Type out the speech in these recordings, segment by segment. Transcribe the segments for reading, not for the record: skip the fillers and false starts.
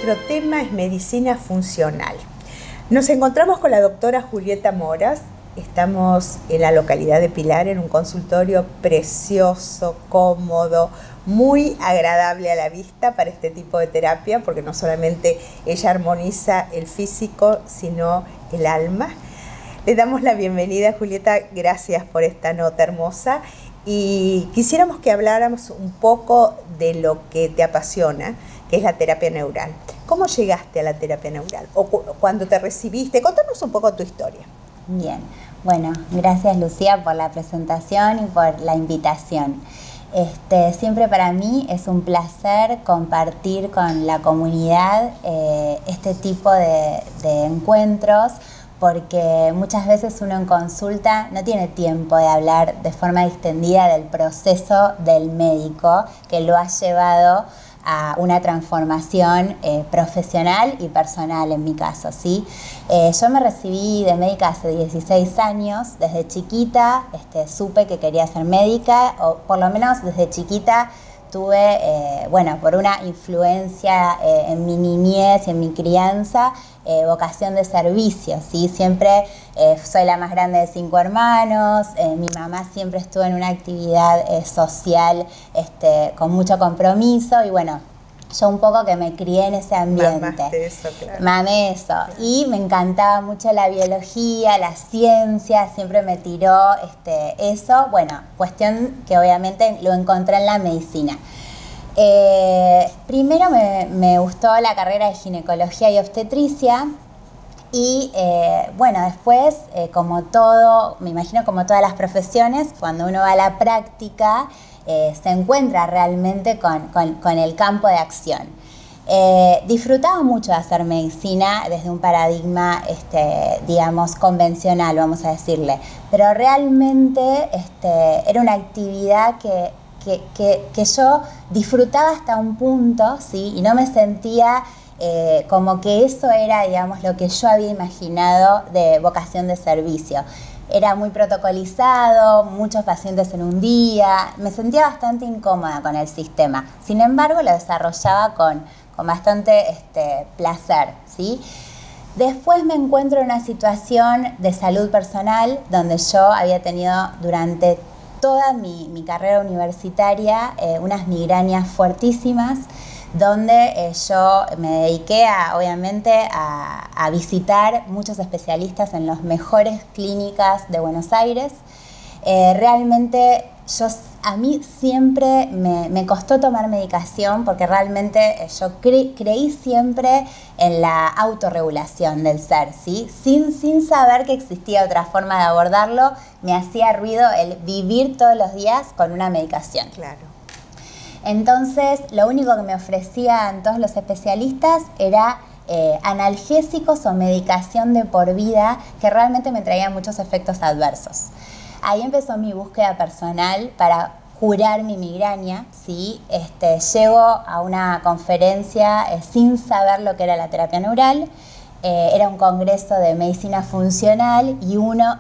nuestro tema es medicina funcional. Nos encontramos con la doctora Julieta Moras. Estamos en la localidad de Pilar, en un consultorio precioso, cómodo, muy agradable a la vista para este tipo de terapia, porque no solamente ella armoniza el físico, sino el alma. Le damos la bienvenida, Julieta, gracias por esta nota hermosa. Y quisiéramos que habláramos un poco de lo que te apasiona, que es la terapia neural. ¿Cómo llegaste a la terapia neural? O cuando te recibiste, contanos un poco tu historia. Bien, bueno, gracias Lucía por la presentación y por la invitación. Siempre para mí es un placer compartir con la comunidad este tipo de encuentros, porque muchas veces uno en consulta no tiene tiempo de hablar de forma distendida del proceso del médico que lo ha llevado a una transformación profesional y personal en mi caso, ¿sí? Yo me recibí de médica hace 16 años. Desde chiquita supe que quería ser médica, o por lo menos desde chiquita tuve, por una influencia en mi niñez y en mi crianza, vocación de servicio, ¿sí? Siempre soy la más grande de 5 hermanos, mi mamá siempre estuvo en una actividad social con mucho compromiso y bueno, yo un poco que me crié en ese ambiente. Mamaste eso, claro. Mamé eso. Claro. Y me encantaba mucho la biología, la ciencia, siempre me tiró eso. Bueno, cuestión que obviamente lo encontré en la medicina. Primero me gustó la carrera de ginecología y obstetricia y después como todo, me imagino como todas las profesiones, cuando uno va a la práctica se encuentra realmente con el campo de acción. Disfrutaba mucho de hacer medicina desde un paradigma, digamos, convencional, vamos a decirle, pero realmente era una actividad que yo disfrutaba hasta un punto, ¿sí? Y no me sentía como que eso era, digamos, lo que yo había imaginado de vocación de servicio. Era muy protocolizado, muchos pacientes en un día, me sentía bastante incómoda con el sistema. Sin embargo, lo desarrollaba con bastante placer, ¿sí? Después me encuentro en una situación de salud personal donde yo había tenido durante toda mi carrera universitaria unas migrañas fuertísimas, donde yo me dediqué obviamente a visitar muchos especialistas en las mejores clínicas de Buenos Aires. Realmente a mí siempre me costó tomar medicación porque realmente yo creí siempre en la autorregulación del ser, ¿sí? Sin saber que existía otra forma de abordarlo, me hacía ruido el vivir todos los días con una medicación. Claro. Entonces, lo único que me ofrecían todos los especialistas era analgésicos o medicación de por vida que realmente me traían muchos efectos adversos. Ahí empezó mi búsqueda personal para curar mi migraña, ¿sí? Llego a una conferencia sin saber lo que era la terapia neural. Era un congreso de medicina funcional y una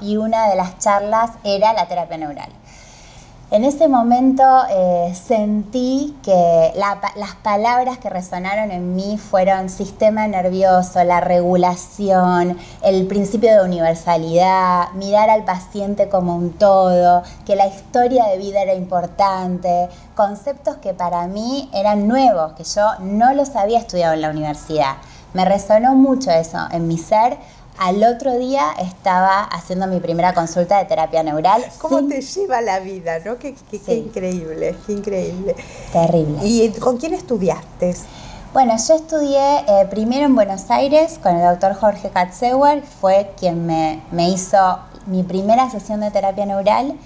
de las charlas era la terapia neural. En ese momento sentí que las palabras que resonaron en mí fueron sistema nervioso, la regulación, el principio de universalidad, mirar al paciente como un todo, que la historia de vida era importante, conceptos que para mí eran nuevos, que yo no los había estudiado en la universidad. Me resonó mucho eso en mi ser. Al otro día estaba haciendo mi primera consulta de terapia neural. ¿Cómo te lleva la vida, no? Qué increíble, qué increíble. Terrible. ¿Y con quién estudiaste? Bueno, yo estudié primero en Buenos Aires con el doctor Jorge Katzauer, fue quien me hizo mi primera sesión de terapia neural,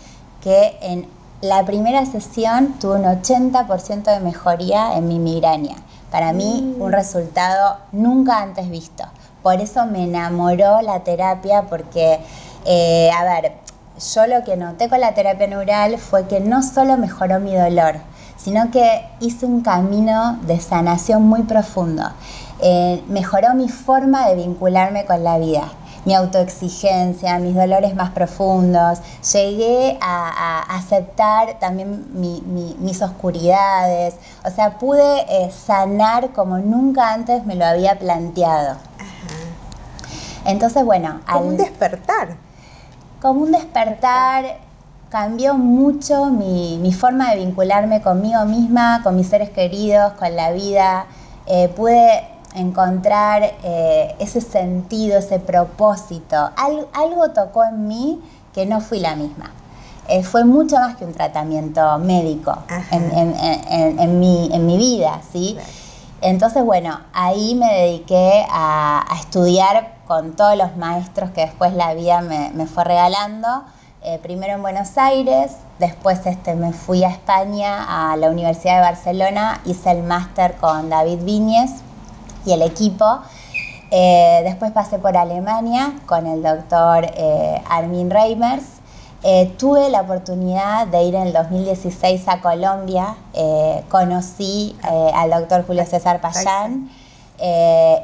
que en la primera sesión tuve un 80% de mejoría en mi migraña. Para mí, un resultado nunca antes visto. Por eso me enamoró la terapia, porque, yo lo que noté con la terapia neural fue que no solo mejoró mi dolor, sino que hizo un camino de sanación muy profundo. Mejoró mi forma de vincularme con la vida. mi autoexigencia, mis dolores más profundos. Llegué a aceptar también mis oscuridades. O sea, pude sanar como nunca antes me lo había planteado. Entonces, bueno... Como un despertar. Como un despertar, cambió mucho mi forma de vincularme conmigo misma, con mis seres queridos, con la vida. Pude encontrar ese sentido, ese propósito. Algo tocó en mí que no fui la misma. Fue mucho más que un tratamiento médico en mi vida, ¿sí? Claro. Entonces, bueno, ahí me dediqué a estudiar con todos los maestros que después la vida me fue regalando. Primero en Buenos Aires, después me fui a España, a la Universidad de Barcelona, hice el máster con David Viñes y el equipo. Después pasé por Alemania con el doctor Armin Reimers. Tuve la oportunidad de ir en el 2016 a Colombia, conocí al doctor Julio César Payán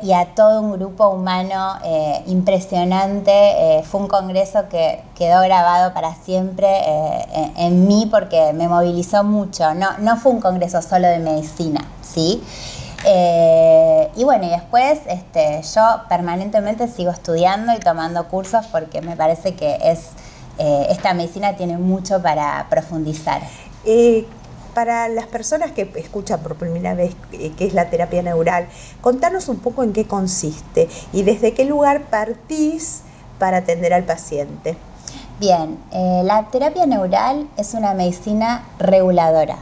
y a todo un grupo humano impresionante. Fue un congreso que quedó grabado para siempre en mí porque me movilizó mucho. No fue un congreso solo de medicina, ¿sí? Y bueno, y después yo permanentemente sigo estudiando y tomando cursos porque me parece que esta medicina tiene mucho para profundizar. Para las personas que escuchan por primera vez qué es la terapia neural, contanos un poco en qué consiste y desde qué lugar partís para atender al paciente. Bien, la terapia neural es una medicina reguladora.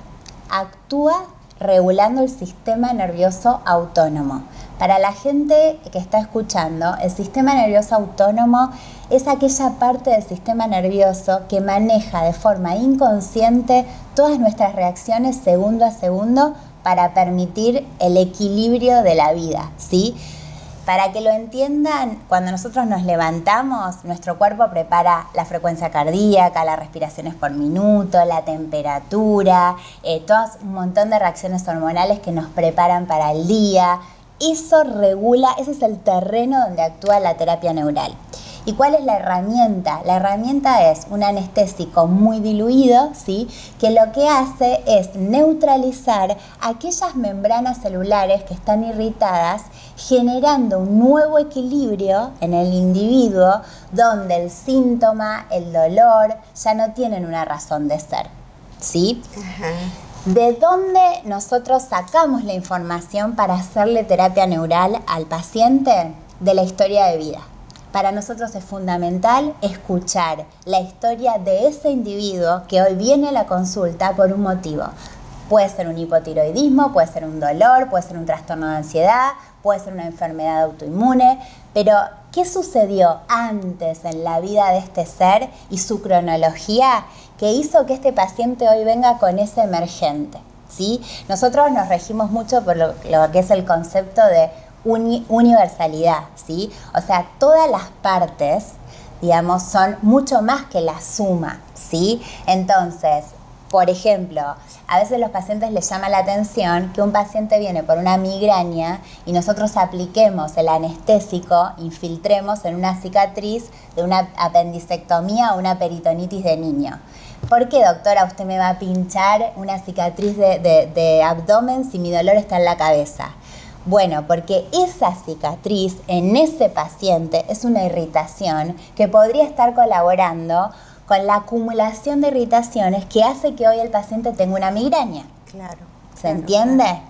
Actúa regulando el sistema nervioso autónomo. Para la gente que está escuchando, el sistema nervioso autónomo es aquella parte del sistema nervioso que maneja de forma inconsciente todas nuestras reacciones segundo a segundo para permitir el equilibrio de la vida, ¿sí? Para que lo entiendan, cuando nosotros nos levantamos, nuestro cuerpo prepara la frecuencia cardíaca, las respiraciones por minuto, la temperatura, un montón de reacciones hormonales que nos preparan para el día. Eso regula, ese es el terreno donde actúa la terapia neural. ¿Y cuál es la herramienta? La herramienta es un anestésico muy diluido, ¿sí? Que lo que hace es neutralizar aquellas membranas celulares que están irritadas, generando un nuevo equilibrio en el individuo donde el síntoma, el dolor, ya no tienen una razón de ser, ¿sí? ¿De dónde nosotros sacamos la información para hacerle terapia neural al paciente? De la historia de vida. Para nosotros es fundamental escuchar la historia de ese individuo que hoy viene a la consulta por un motivo. Puede ser un hipotiroidismo, puede ser un dolor, puede ser un trastorno de ansiedad, puede ser una enfermedad autoinmune, pero ¿qué sucedió antes en la vida de este ser y su cronología que hizo que este paciente hoy venga con ese emergente? ¿Sí? Nosotros nos regimos mucho por lo que es el concepto de universalidad, ¿sí? O sea, todas las partes, digamos, son mucho más que la suma, ¿sí? Entonces, por ejemplo, a veces los pacientes les llama la atención que un paciente viene por una migraña y nosotros apliquemos el anestésico, infiltremos en una cicatriz de una apendicectomía o una peritonitis de niño. ¿Por qué, doctora, usted me va a pinchar una cicatriz de abdomen si mi dolor está en la cabeza? Bueno, porque esa cicatriz en ese paciente es una irritación que podría estar colaborando con la acumulación de irritaciones que hace que hoy el paciente tenga una migraña. Claro. ¿Se entiende? Claro.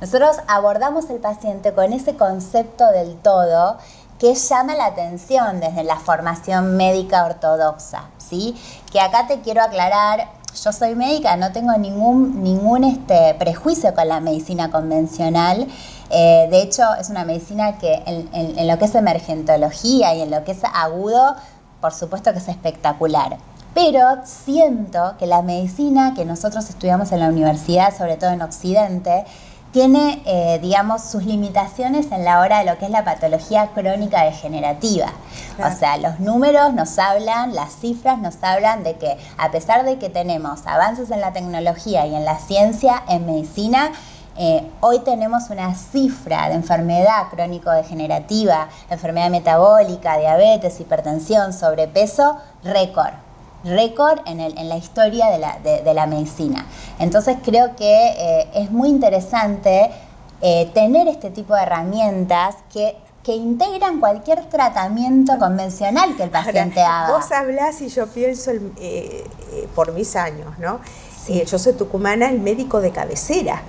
Nosotros abordamos el paciente con ese concepto del todo que llama la atención desde la formación médica ortodoxa, ¿sí? Que acá te quiero aclarar, yo soy médica, no tengo ningún prejuicio con la medicina convencional. De hecho, es una medicina que en lo que es emergentología y en lo que es agudo, por supuesto que es espectacular. Pero siento que la medicina que nosotros estudiamos en la universidad, sobre todo en Occidente, tiene, digamos, sus limitaciones en la hora de lo que es la patología crónica degenerativa. Claro. O sea, los números nos hablan, las cifras nos hablan de que a pesar de que tenemos avances en la tecnología y en la ciencia, en medicina, Hoy tenemos una cifra de enfermedad crónico-degenerativa, enfermedad metabólica, diabetes, hipertensión, sobrepeso, récord en la historia de la medicina. Entonces creo que es muy interesante tener este tipo de herramientas que integran cualquier tratamiento convencional que el paciente haga. Vos hablás y yo pienso por mis años, ¿no? Sí. Yo soy tucumana, el médico de cabecera.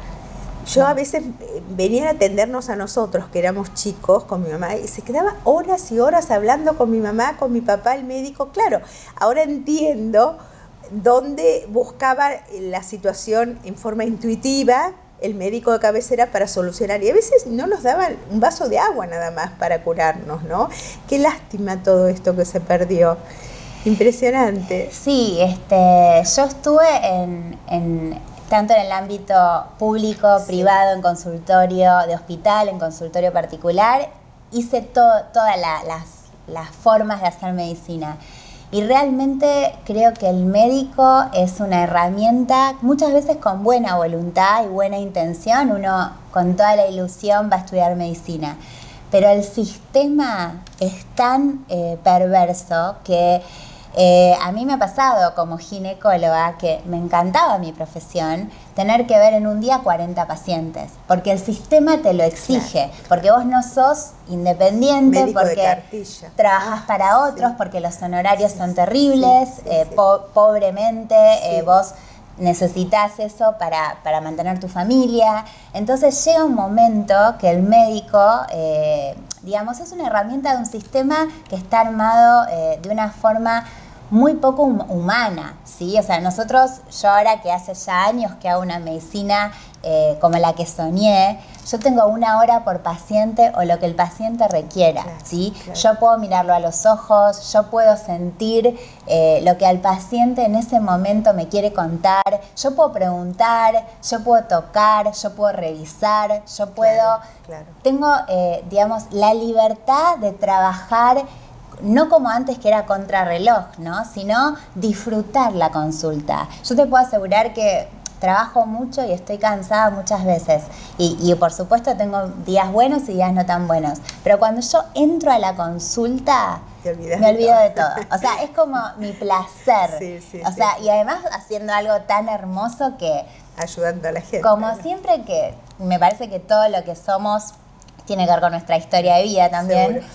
Yo a veces venían a atendernos a nosotros, que éramos chicos, con mi mamá, y se quedaba horas y horas hablando con mi mamá, con mi papá, el médico. Claro, ahora entiendo dónde buscaba la situación en forma intuitiva el médico de cabecera para solucionar. Y a veces no nos daban un vaso de agua nada más para curarnos, ¿no? Qué lástima todo esto que se perdió. Impresionante. Sí, yo estuve tanto en el ámbito público, privado, en consultorio de hospital, en consultorio particular, hice todas las formas de hacer medicina. Y realmente creo que el médico es una herramienta, muchas veces con buena voluntad y buena intención, uno con toda la ilusión va a estudiar medicina. Pero el sistema es tan perverso que a mí me ha pasado como ginecóloga, que me encantaba mi profesión, tener que ver en un día 40 pacientes, porque el sistema te lo exige, claro. Porque vos no sos independiente, médico porque trabajas para otros, porque los honorarios son terribles, pobremente, vos necesitas eso para mantener tu familia. Entonces llega un momento que el médico, digamos, es una herramienta de un sistema que está armado de una forma muy poco humana, ¿sí? O sea, yo ahora que hace ya años que hago una medicina como la que soñé, yo tengo 1 hora por paciente o lo que el paciente requiera, claro, ¿sí? Claro. Yo puedo mirarlo a los ojos, yo puedo sentir lo que al paciente en ese momento me quiere contar, yo puedo preguntar, yo puedo tocar, yo puedo revisar, yo puedo... Claro. Tengo, digamos, la libertad de trabajar no como antes que era contrarreloj, ¿no? Sino disfrutar la consulta. Yo te puedo asegurar que trabajo mucho y estoy cansada muchas veces. Y por supuesto tengo días buenos y días no tan buenos. Pero cuando yo entro a la consulta, me olvido de todo. O sea, es como mi placer. Sí, o sea, y además haciendo algo tan hermoso que... ayudando a la gente. Como siempre, que me parece que todo lo que somos tiene que ver con nuestra historia de vida también. Seguro.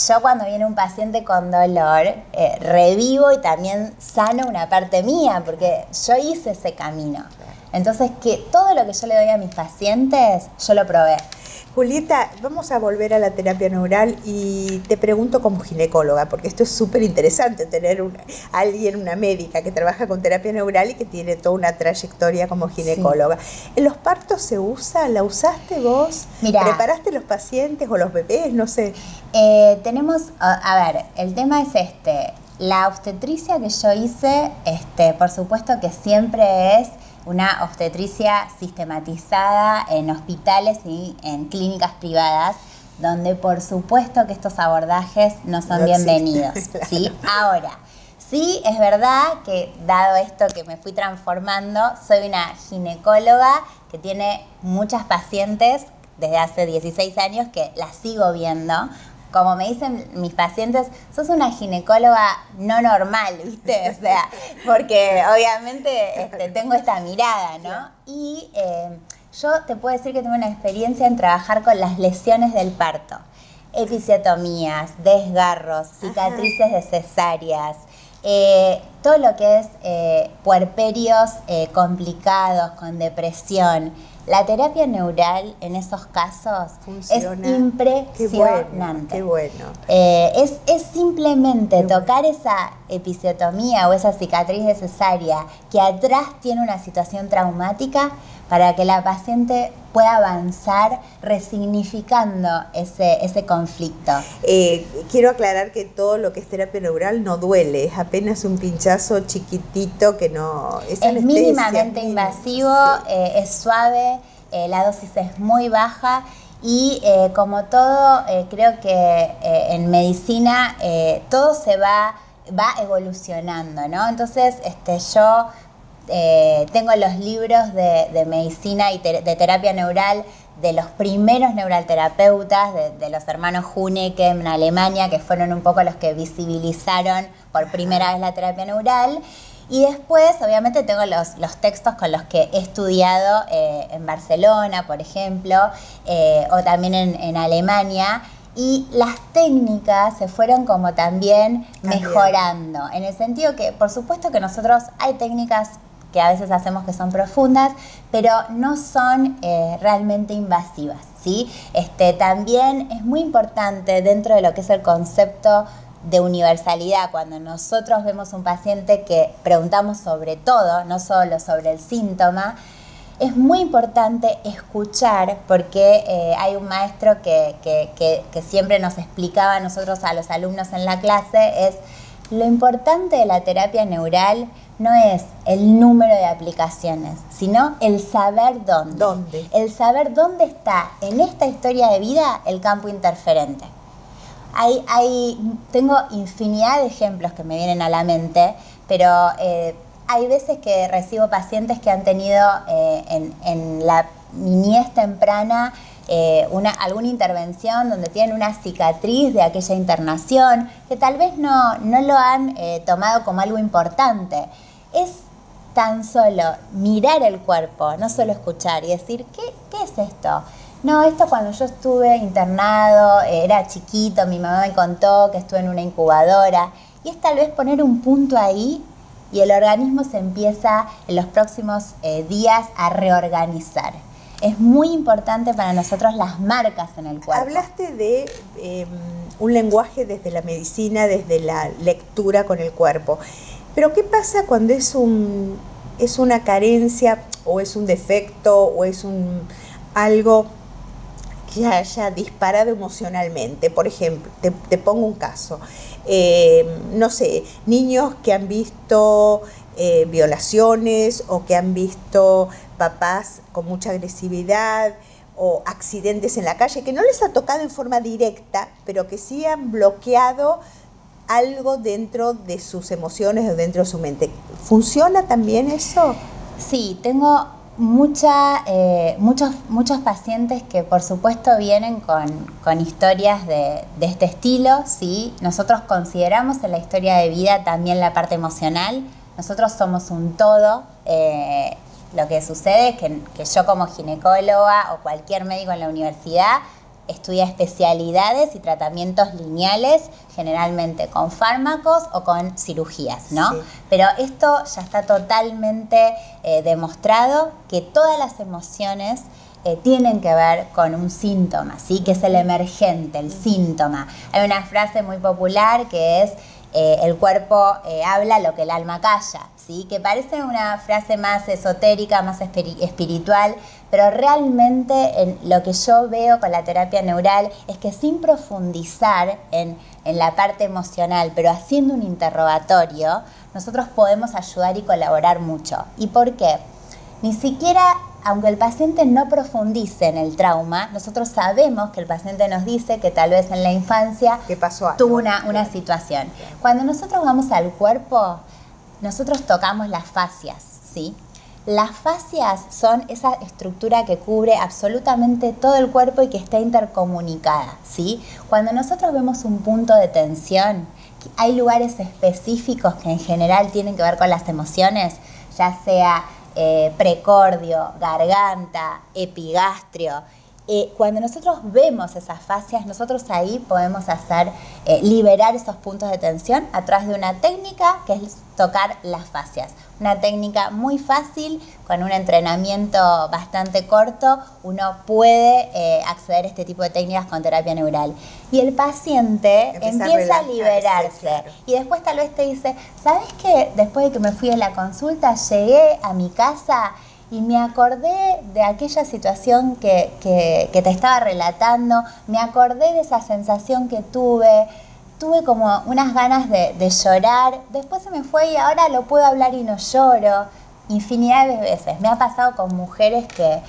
Yo cuando viene un paciente con dolor, revivo y también sano una parte mía, porque yo hice ese camino. Entonces, que todo lo que yo le doy a mis pacientes, yo lo probé. Julieta, vamos a volver a la terapia neural y te pregunto como ginecóloga, porque esto es súper interesante tener una médica que trabaja con terapia neural y que tiene toda una trayectoria como ginecóloga. Sí. ¿En los partos se usa? ¿La usaste vos? Mirá, ¿preparaste los pacientes o los bebés? No sé. Tenemos, a ver, el tema es la obstetricia que yo hice, por supuesto que siempre es una obstetricia sistematizada en hospitales y en clínicas privadas, donde por supuesto que estos abordajes no son bienvenidos, claro. ¿Sí? Ahora, sí es verdad que dado esto que me fui transformando, soy una ginecóloga que tiene muchas pacientes desde hace 16 años que las sigo viendo. Como me dicen mis pacientes, sos una ginecóloga no normal, ¿viste? O sea, porque obviamente tengo esta mirada, ¿no? Y yo te puedo decir que tengo una experiencia en trabajar con las lesiones del parto. Episiotomías, desgarros, cicatrices de cesáreas, todo lo que es puerperios complicados, con depresión. La terapia neural en esos casos funciona. Es impresionante. Qué bueno. Es simplemente tocar esa episiotomía o esa cicatriz de cesárea que atrás tiene una situación traumática para que la paciente pueda avanzar resignificando ese conflicto. Quiero aclarar que todo lo que es terapia neural no duele, es apenas un pinchazo chiquitito que no... Es mínimamente invasivo, sí. Es suave, la dosis es muy baja y como todo, creo que en medicina todo se va evolucionando, ¿no? Entonces yo Tengo los libros de medicina y de terapia neural de los primeros neuralterapeutas, de los hermanos Huneke en Alemania, que fueron un poco los que visibilizaron por primera vez la terapia neural. Y después, obviamente, tengo los textos con los que he estudiado en Barcelona, por ejemplo, o también en Alemania. Y las técnicas se fueron como también mejorando, en el sentido que, por supuesto que nosotros hay técnicas que a veces hacemos que son profundas, pero no son realmente invasivas, ¿sí? También es muy importante dentro de lo que es el concepto de universalidad, cuando nosotros vemos un paciente que preguntamos sobre todo, no solo sobre el síntoma, es muy importante escuchar, porque hay un maestro que siempre nos explicaba a nosotros, a los alumnos en la clase, es lo importante de la terapia neural no es el número de aplicaciones, sino el saber dónde. El saber dónde está en esta historia de vida el campo interferente. Tengo infinidad de ejemplos que me vienen a la mente, pero hay veces que recibo pacientes que han tenido en la niñez temprana alguna intervención donde tienen una cicatriz de aquella internación, que tal vez no lo han tomado como algo importante. Es tan solo mirar el cuerpo, no solo escuchar y decir, ¿qué es esto? No, esto cuando yo estuve internado, era chiquito, mi mamá me contó que estuve en una incubadora. Y es tal vez poner un punto ahí y el organismo se empieza en los próximos días a reorganizar. Es muy importante para nosotros las marcas en el cuerpo. Hablaste de un lenguaje desde la medicina, desde la lectura con el cuerpo. Pero ¿qué pasa cuando es una carencia o es un defecto o es algo que haya disparado emocionalmente? Por ejemplo, te pongo un caso. No sé, niños que han visto violaciones o que han visto papás con mucha agresividad o accidentes en la calle, que no les ha tocado en forma directa, pero que sí han bloqueado algo dentro de sus emociones o dentro de su mente. ¿Funciona también eso? Sí, tengo muchos pacientes que por supuesto vienen con historias de este estilo, ¿sí? Nosotros consideramos en la historia de vida también la parte emocional. Nosotros somos un todo. Lo que sucede es que yo como ginecóloga o cualquier médico en la universidad estudia especialidades y tratamientos lineales, generalmente con fármacos o con cirugías, ¿no? Sí. Pero esto ya está totalmente demostrado que todas las emociones tienen que ver con un síntoma, ¿sí? Que es el emergente, el síntoma. Hay una frase muy popular que es el cuerpo habla lo que el alma calla, ¿sí? Que parece una frase más esotérica, más espiritual, pero realmente lo que yo veo con la terapia neural es que sin profundizar en la parte emocional, pero haciendo un interrogatorio, nosotros podemos ayudar y colaborar mucho. ¿Y por qué? Ni siquiera, aunque el paciente no profundice en el trauma, nosotros sabemos que el paciente nos dice que tal vez en la infancia tuvo una situación. Cuando nosotros vamos al cuerpo, nosotros tocamos las fascias, ¿sí? Las fascias son esa estructura que cubre absolutamente todo el cuerpo y que está intercomunicada, ¿sí? Cuando nosotros vemos un punto de tensión, hay lugares específicos que en general tienen que ver con las emociones, ya sea precordio, garganta, epigastrio. Cuando nosotros vemos esas fascias, nosotros ahí podemos liberar esos puntos de tensión a través de una técnica que es tocar las fascias. Una técnica muy fácil, con un entrenamiento bastante corto, uno puede acceder a este tipo de técnicas con terapia neural. Y el paciente empieza a liberarse. Claro. Y después tal vez te dice, ¿sabes qué? Después de que me fui a la consulta, llegué a mi casa y me acordé de aquella situación que te estaba relatando, me acordé de esa sensación que tuve como unas ganas de llorar, después se me fue y ahora lo puedo hablar y no lloro. Infinidad de veces. Me ha pasado con mujeres que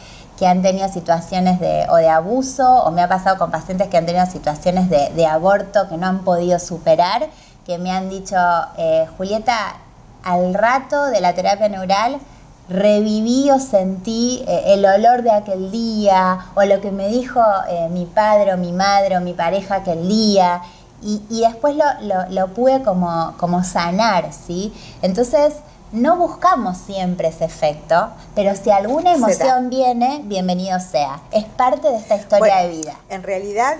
han tenido situaciones de abuso, o me ha pasado con pacientes que han tenido situaciones de aborto que no han podido superar, que me han dicho, Julieta, al rato de la terapia neural reviví o sentí el olor de aquel día, o lo que me dijo mi padre o mi madre o mi pareja aquel día, y después lo pude como sanar, ¿sí? Entonces, no buscamos siempre ese efecto, pero si alguna emoción viene, bienvenido sea. Es parte de esta historia de vida. En realidad,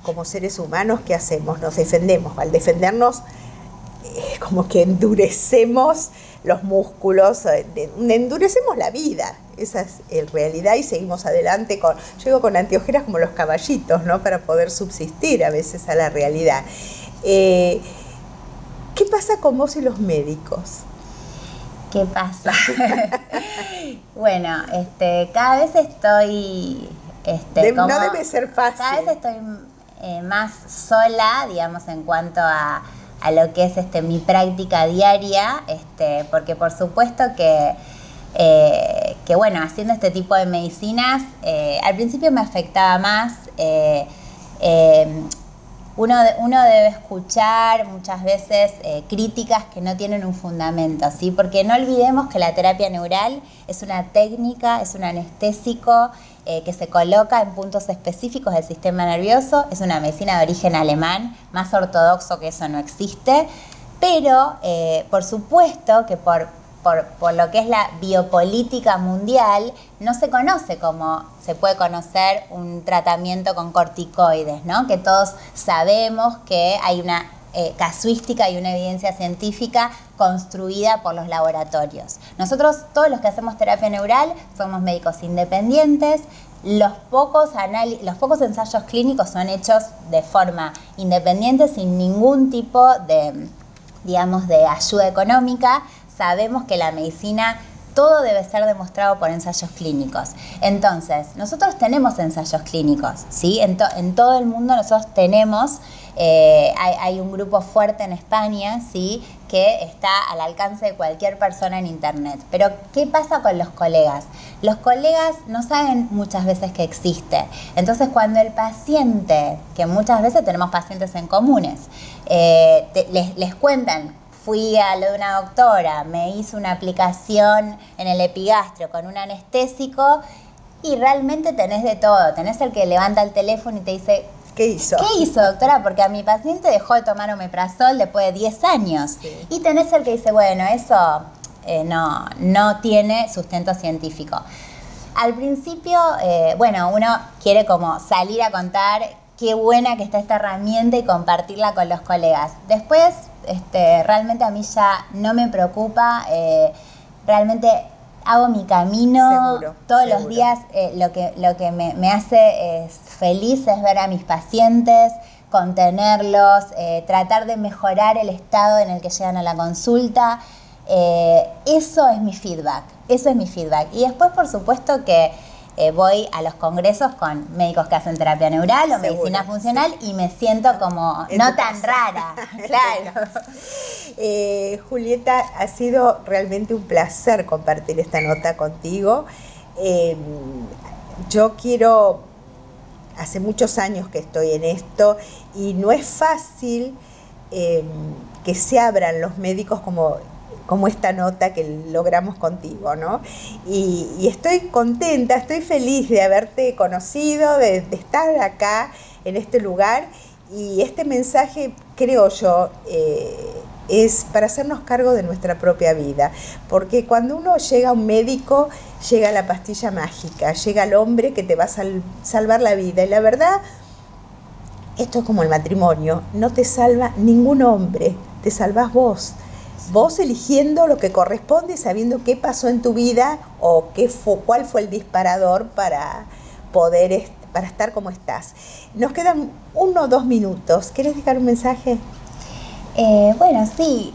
como seres humanos, ¿qué hacemos? Nos defendemos. Al defendernos, como que endurecemos los músculos, endurecemos la vida. Esa es en realidad, y seguimos adelante yo digo con anteojeras como los caballitos, ¿no? Para poder subsistir a veces a la realidad. ¿Qué pasa con vos y los médicos? ¿Qué pasa? Bueno, cada vez estoy... no debe ser fácil. Cada vez estoy más sola, digamos, en cuanto a lo que es mi práctica diaria, porque por supuesto que bueno, haciendo este tipo de medicinas, al principio me afectaba más. Uno debe escuchar muchas veces críticas que no tienen un fundamento, ¿sí? Porque no olvidemos que la terapia neural es una técnica, es un anestésico que se coloca en puntos específicos del sistema nervioso. Es una medicina de origen alemán, más ortodoxo que eso no existe, pero por supuesto que por lo que es la biopolítica mundial, no se conoce como se puede conocer un tratamiento con corticoides, ¿no? Que todos sabemos que hay una casuística y una evidencia científica construida por los laboratorios. Nosotros, todos los que hacemos terapia neural, somos médicos independientes. Los pocos ensayos clínicos son hechos de forma independiente, sin ningún tipo de, digamos, de ayuda económica. Sabemos que la medicina, todo debe ser demostrado por ensayos clínicos. Entonces, nosotros tenemos ensayos clínicos, ¿sí? En todo el mundo nosotros tenemos, hay un grupo fuerte en España, ¿sí? Que está al alcance de cualquier persona en internet. Pero, ¿qué pasa con los colegas? Los colegas no saben muchas veces que existe. Entonces, cuando el paciente, que muchas veces tenemos pacientes en comunes, les cuentan: fui a lo de una doctora, me hizo una aplicación en el epigastrio con un anestésico, y realmente tenés de todo. Tenés el que levanta el teléfono y te dice: ¿qué hizo? ¿Qué hizo, doctora? Porque a mi paciente dejó de tomar omeprazol después de 10 años. Sí. Y tenés el que dice: bueno, eso no tiene sustento científico. Al principio, bueno, uno quiere como salir a contar qué buena que está esta herramienta y compartirla con los colegas. Después, realmente a mí ya no me preocupa, realmente hago mi camino. Seguro, todos seguro. Los días. Lo que me hace feliz es ver a mis pacientes, contenerlos, tratar de mejorar el estado en el que llegan a la consulta. Eso es mi feedback, Y después, por supuesto, que voy a los congresos con médicos que hacen terapia neural o medicina funcional, sí. Y me siento como no tan rara. Claro. Julieta, ha sido realmente un placer compartir esta nota contigo. Yo hace muchos años que estoy en esto, y no es fácil que se abran los médicos como esta nota que logramos contigo, ¿no? Y estoy contenta, estoy feliz de haberte conocido, de estar acá en este lugar, y este mensaje, creo yo, es para hacernos cargo de nuestra propia vida, porque cuando uno llega a un médico, llega la pastilla mágica, llega el hombre que te va a salvar la vida, y la verdad, esto es como el matrimonio, no te salva ningún hombre, te salvas vos. Vos eligiendo lo que corresponde, sabiendo qué pasó en tu vida o cuál fue el disparador para estar como estás. Nos quedan 1 o 2 minutos. ¿Quieres dejar un mensaje? Bueno, sí.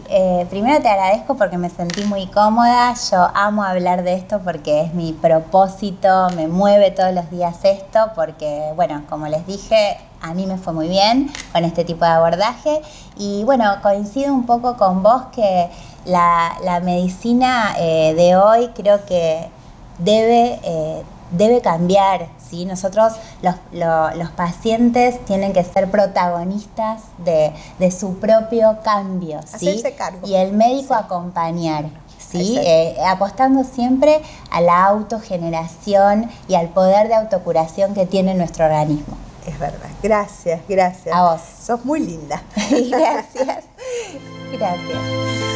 Primero te agradezco porque me sentí muy cómoda. Yo amo hablar de esto porque es mi propósito, me mueve todos los días esto, porque, bueno, como les dije, a mí me fue muy bien con este tipo de abordaje. Y bueno, coincido un poco con vos que la medicina de hoy creo que debe cambiar, ¿sí? Nosotros, los pacientes tienen que ser protagonistas de su propio cambio, ¿sí? Hacerse cargo. Y el médico acompañar, ¿sí? Apostando siempre a la autogeneración y al poder de autocuración que tiene nuestro organismo. Es verdad. Gracias, gracias. A vos. Sos muy linda. Gracias. Gracias.